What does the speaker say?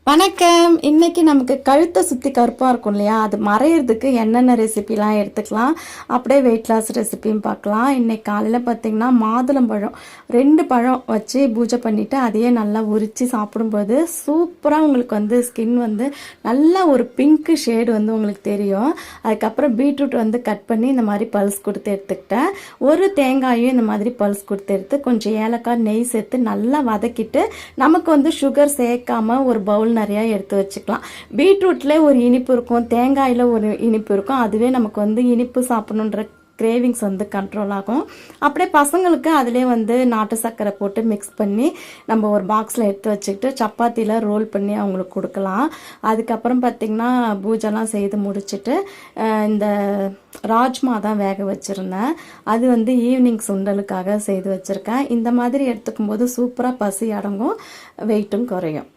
வணக்கம். இன்னைக்கு நமக்கு கழுத்தை சுற்றி கருப்பாக இருக்கும் இல்லையா, அது மறையிறதுக்கு என்னென்ன ரெசிபிலாம் எடுத்துக்கலாம், அப்படியே வெயிட் லாஸ் ரெசிபியும் பார்க்கலாம். இன்னைக்கு காலையில் பார்த்திங்கன்னா மாதுளம்பழம் 2 பழம் வச்சு பூஜை பண்ணிவிட்டு அதையே நல்லா உரித்து சாப்பிடும்போது சூப்பராக உங்களுக்கு ஸ்கின் நல்லா ஒரு பிங்க்கு ஷேடு உங்களுக்கு தெரியும். அதுக்கப்புறம் பீட்ரூட் கட் பண்ணி இந்த மாதிரி பல்ஸ் கொடுத்து எடுத்துக்கிட்டேன். ஒரு தேங்காயும் இந்த மாதிரி பல்ஸ் கொடுத்து எடுத்து கொஞ்சம் ஏலக்காய் நெய் சேர்த்து நல்லா வதக்கிட்டு நமக்கு சுகர் சேர்க்காம ஒரு பவுல் நிறையா எடுத்து வச்சுக்கலாம். பீட்ரூட்ல ஒரு இனிப்பு இருக்கும், தேங்காயில் ஒரு இனிப்பு இருக்கும். அதுவே நமக்கு இனிப்பு சாப்பிடணுன்ற கிரேவிங்ஸ் கண்ட்ரோல் ஆகும். அப்படியே பசங்களுக்கு அதிலே நாட்டு சர்க்கரை போட்டு மிக்ஸ் பண்ணி நம்ம ஒரு பாக்ஸில் எடுத்து வச்சுக்கிட்டு சப்பாத்தியில் ரோல் பண்ணி அவங்களுக்கு கொடுக்கலாம். அதுக்கப்புறம் பார்த்திங்கன்னா பூஜைலாம் செய்து முடிச்சுட்டு இந்த ராஜ்மா தான் வேக வச்சுருந்தேன். அது ஈவினிங் சுண்டலுக்காக செய்து வச்சுருக்கேன். இந்த மாதிரி எடுத்துக்கும் போது சூப்பராக பசி அடங்கும், வெயிட்டும் குறையும்.